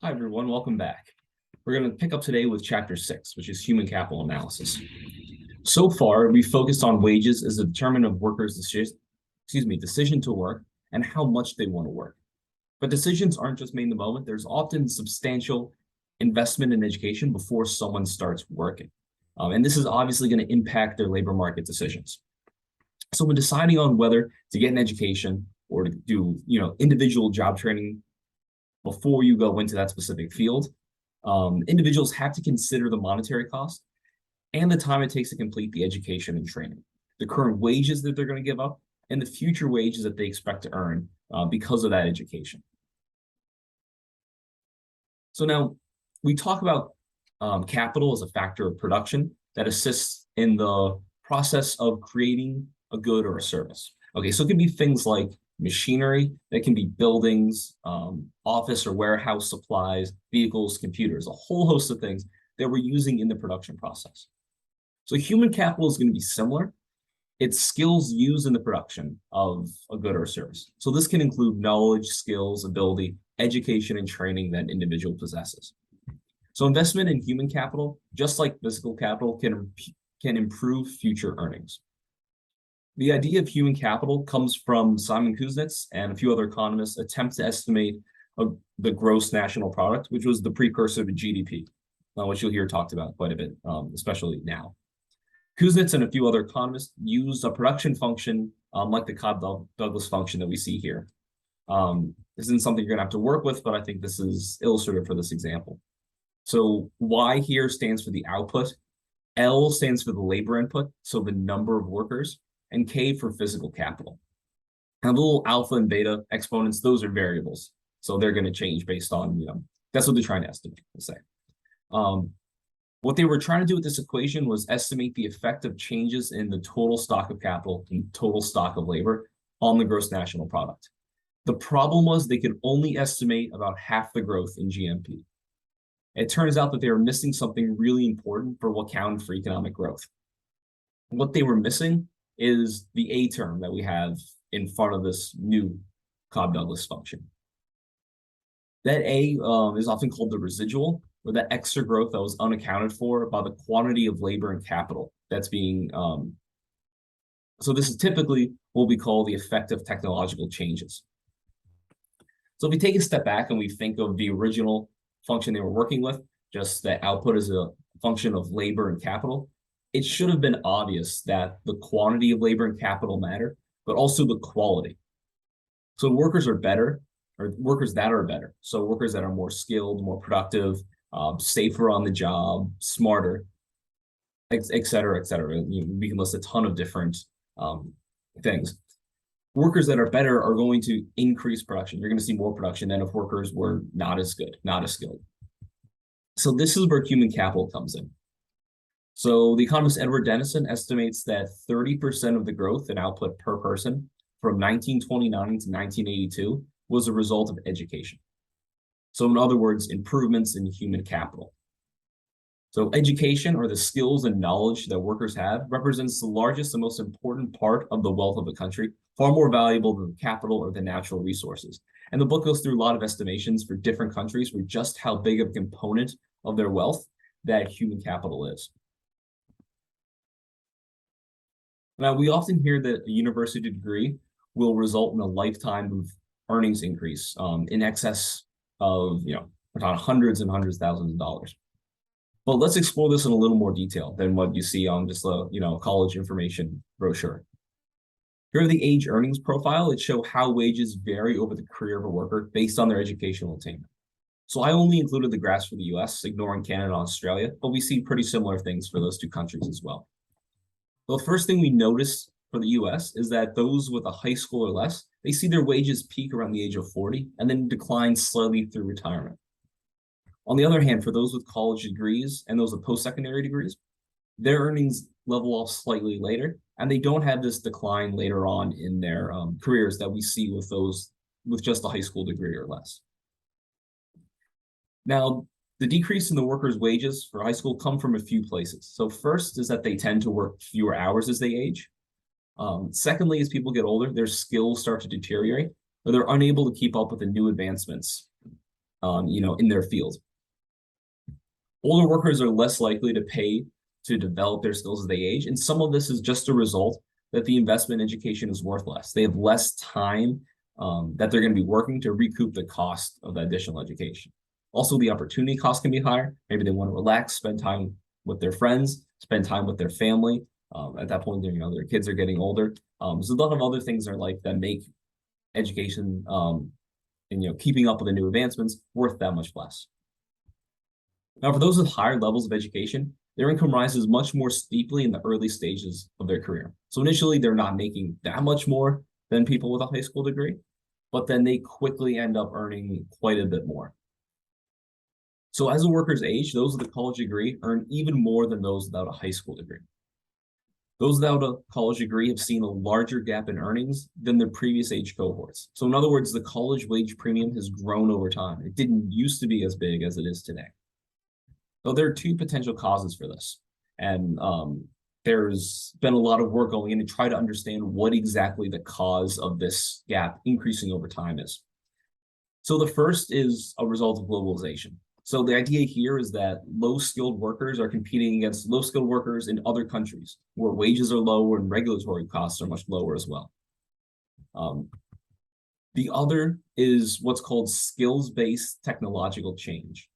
Hi, everyone. Welcome back. We're going to pick up today with Chapter 6, which is Human Capital Analysis. So far, we focused on wages as a determinant of workers' decision to work and how much they want to work. But decisions aren't just made in the moment. There's often substantial investment in education before someone starts working. And this is obviously going to impact their labor market decisions. So when deciding on whether to get an education or to do, individual job training before you go into that specific field, individuals have to consider the monetary cost and the time it takes to complete the education and training, the current wages that they're going to give up, and the future wages that they expect to earn because of that education. So now we talk about capital as a factor of production that assists in the process of creating a good or a service. Okay, so it can be things like machinery, that can be buildings, office or warehouse supplies, vehicles, computers, a whole host of things that we're using in the production process. So human capital is going to be similar. It's skills used in the production of a good or service. So this can include knowledge, skills, ability, education, and training that an individual possesses. So investment in human capital, just like physical capital, can improve future earnings. The idea of human capital comes from Simon Kuznets and a few other economists' attempt to estimate the gross national product, which was the precursor to GDP, which you'll hear talked about quite a bit, especially now. Kuznets and a few other economists used a production function like the Cobb-Douglas function that we see here. This isn't something you're going to have to work with, but I think this is illustrative for this example. So Y here stands for the output, L stands for the labor input, so the number of workers, and K for physical capital. And the little alpha and beta exponents, those are variables. So they're going to change based on, that's what they're trying to estimate, let's say. What they were trying to do with this equation was estimate the effect of changes in the total stock of capital and total stock of labor on the gross national product. The problem was they could only estimate about half the growth in GNP. It turns out that they were missing something really important for what counted for economic growth. What they were missing is the A term that we have in front of this new Cobb-Douglas function. That A is often called the residual, or that extra growth that was unaccounted for by the quantity of labor and capital that's being, so this is typically what we call the effect of technological changes. So if we take a step back and we think of the original function they were working with, just that output is a function of labor and capital, it should have been obvious that the quantity of labor and capital matter, but also the quality. So workers are better, or workers that are better. So workers that are more skilled, more productive, safer on the job, smarter, et cetera, et cetera. We can list a ton of different things. Workers that are better are going to increase production. You're going to see more production than if workers were not as good, not as skilled. So this is where human capital comes in. So the economist Edward Dennison estimates that 30% of the growth in output per person from 1929 to 1982 was a result of education. So in other words, improvements in human capital. So education, or the skills and knowledge that workers have, represents the largest and most important part of the wealth of a country, far more valuable than capital or the natural resources. And the book goes through a lot of estimations for different countries for just how big of a component of their wealth that human capital is. Now, we often hear that a university degree will result in a lifetime of earnings increase in excess of, we're talking hundreds and hundreds of thousands of dollars. But let's explore this in a little more detail than what you see on just a, college information brochure. Here are the age earnings profile. It shows how wages vary over the career of a worker based on their educational attainment. So I only included the graphs for the US, ignoring Canada and Australia, but we see pretty similar things for those two countries as well. The first thing we notice for the US is that those with a high school or less, they see their wages peak around the age of 40 and then decline slightly through retirement. On the other hand, for those with college degrees and those with post-secondary degrees, their earnings level off slightly later, and they don't have this decline later on in their careers that we see with those with just a high school degree or less. Now, the decrease in the workers' wages for high school come from a few places. So first is that they tend to work fewer hours as they age. Secondly, as people get older, their skills start to deteriorate, or they're unable to keep up with the new advancements in their field. Older workers are less likely to pay to develop their skills as they age, and some of this is just a result that the investment in education is worth less. They have less time that they're going to be working to recoup the cost of the additional education. Also, the opportunity cost can be higher. Maybe they want to relax, spend time with their friends, spend time with their family. At that point, their kids are getting older. There's a lot of other things in their life that make education and keeping up with the new advancements worth that much less. Now, for those with higher levels of education, their income rises much more steeply in the early stages of their career. So initially, they're not making that much more than people with a high school degree, but then they quickly end up earning quite a bit more. So as a worker's age, those with a college degree earn even more than those without a high school degree. Those without a college degree have seen a larger gap in earnings than their previous age cohorts. So in other words, the college wage premium has grown over time. It didn't used to be as big as it is today. So there are two potential causes for this. And there's been a lot of work going in to try to understand what exactly the cause of this gap increasing over time is. So the first is a result of globalization. So the idea here is that low-skilled workers are competing against low-skilled workers in other countries where wages are lower and regulatory costs are much lower as well. The other is what's called skills-based technological change.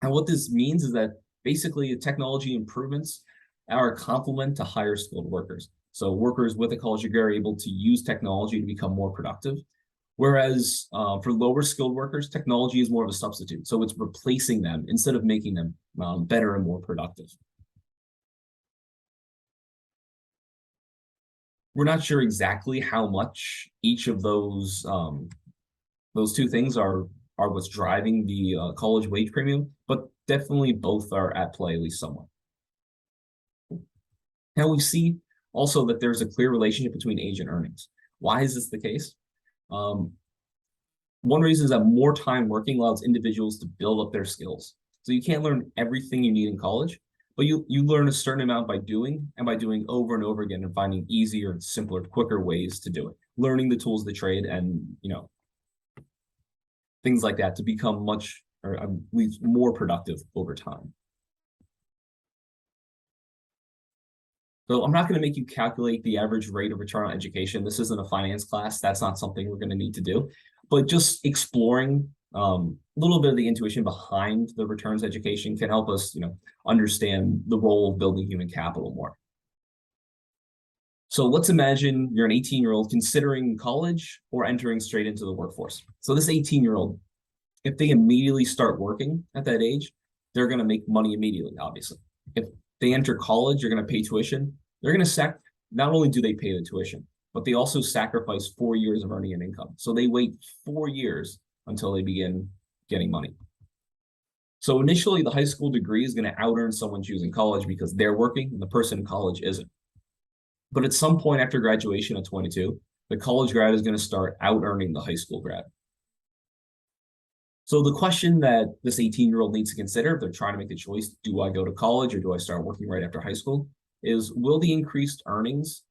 And what this means is that basically technology improvements are a complement to higher skilled workers. So workers with a college degree are able to use technology to become more productive. Whereas for lower skilled workers, technology is more of a substitute. So it's replacing them instead of making them better and more productive. We're not sure exactly how much each of those two things are what's driving the college wage premium, but definitely both are at play, at least somewhat. Now we see also that there's a clear relationship between age and earnings. Why is this the case? One reason is that more time working allows individuals to build up their skills. So you can't learn everything you need in college, but you learn a certain amount by doing over and over again and finding easier, simpler, quicker ways to do it. Learning the tools of the trade and things like that to become much or at least more productive over time. So I'm not going to make you calculate the average rate of return on education. This isn't a finance class. That's not something we're going to need to do. But just exploring a little bit of the intuition behind the returns education can help us, understand the role of building human capital more. So let's imagine you're an 18-year-old considering college or entering straight into the workforce. So this 18-year-old, if they immediately start working at that age, they're going to make money immediately, obviously. If they enter college, you're going to pay tuition. They're going to not only do they pay the tuition, but they also sacrifice 4 years of earning an income. So they wait 4 years until they begin getting money. So initially, the high school degree is going to out-earn someone choosing college because they're working and the person in college isn't. But at some point after graduation at 22, the college grad is going to start out-earning the high school grad. So the question that this 18-year-old needs to consider if they're trying to make the choice, do I go to college or do I start working right after high school, is will the increased earnings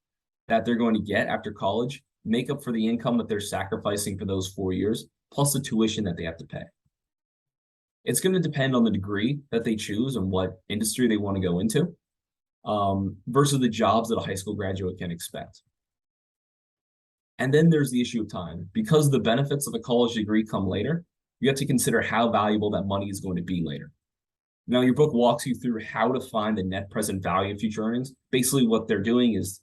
that they're going to get after college make up for the income that they're sacrificing for those 4 years, plus the tuition that they have to pay? It's going to depend on the degree that they choose and what industry they want to go into, versus the jobs that a high school graduate can expect. And then there's the issue of time. Because the benefits of a college degree come later, you have to consider how valuable that money is going to be later. Now, your book walks you through how to find the net present value of future earnings. Basically, what they're doing is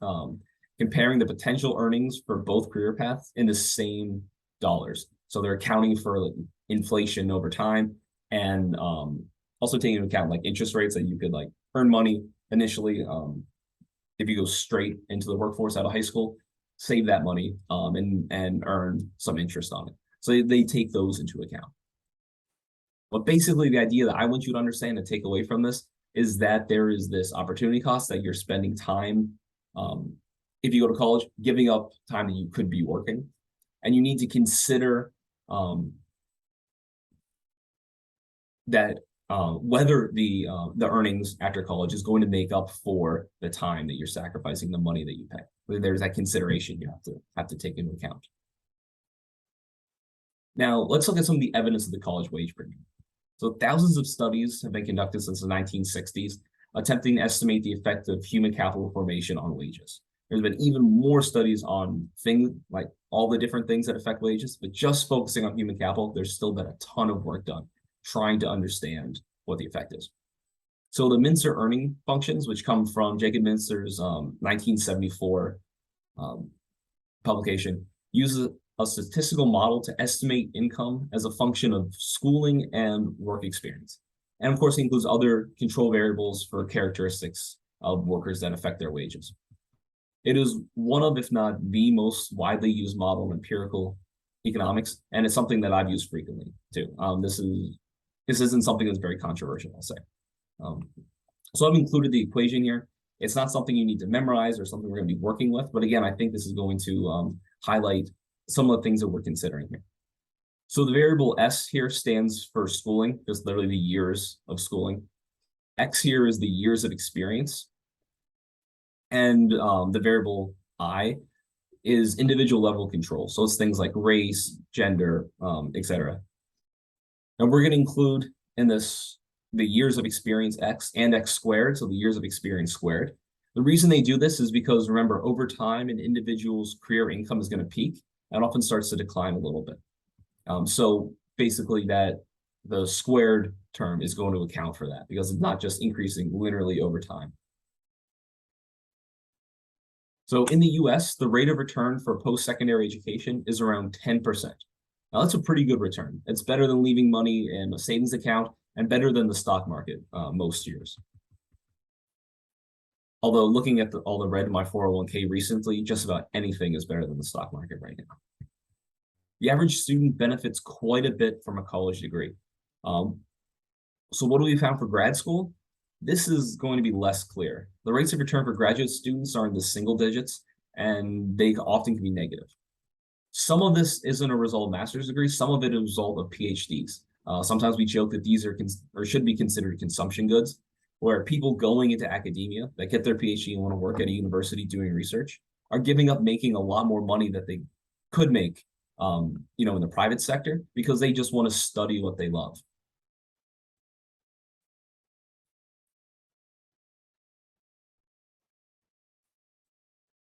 comparing the potential earnings for both career paths in the same dollars. So they're accounting for inflation over time and also taking into account interest rates that you could earn money initially if you go straight into the workforce out of high school, save that money and earn some interest on it. So they take those into account. But basically, the idea that I want you to understand and take away from this is that there is this opportunity cost that you're spending time, if you go to college, giving up time that you could be working. And you need to consider that whether the earnings after college is going to make up for the time that you're sacrificing, the money that you pay. There's that consideration you have to take into account. Now, let's look at some of the evidence of the college wage premium. So thousands of studies have been conducted since the 1960s, attempting to estimate the effect of human capital formation on wages. There's been even more studies on things like all the different things that affect wages, but just focusing on human capital, there's still been a ton of work done trying to understand what the effect is. So the Mincer earning functions, which come from Jacob Mincer's 1974 um, publication, uses a statistical model to estimate income as a function of schooling and work experience. And of course, it includes other control variables for characteristics of workers that affect their wages. It is one of, if not the most widely used model in empirical economics, and it's something that I've used frequently too. This isn't something that's very controversial, I'll say. So I've included the equation here. It's not something you need to memorize or something we're going to be working with, but again, I think this is going to highlight some of the things that we're considering here. So the variable S here stands for schooling, just literally the years of schooling. X here is the years of experience. And the variable I is individual level control. So it's things like race, gender, etc. And we're going to include in this the years of experience X and X squared, so the years of experience squared. The reason they do this is because, remember, over time, an individual's career income is going to peak and often starts to decline a little bit. So basically that the squared term is going to account for that because it's not just increasing linearly over time. So in the US, the rate of return for post-secondary education is around 10%. Now that's a pretty good return. It's better than leaving money in a savings account and better than the stock market most years. Although looking at all the red in my 401k recently, just about anything is better than the stock market right now. The average student benefits quite a bit from a college degree. So what do we found for grad school? This is going to be less clear. The rates of return for graduate students are in the single digits, and they often can be negative. Some of this isn't a result of master's degrees. Some of it is a result of PhDs. Sometimes we joke that these are or should be considered consumption goods, where people going into academia that get their PhD and want to work at a university doing research are giving up making a lot more money that they could make, in the private sector because they just want to study what they love.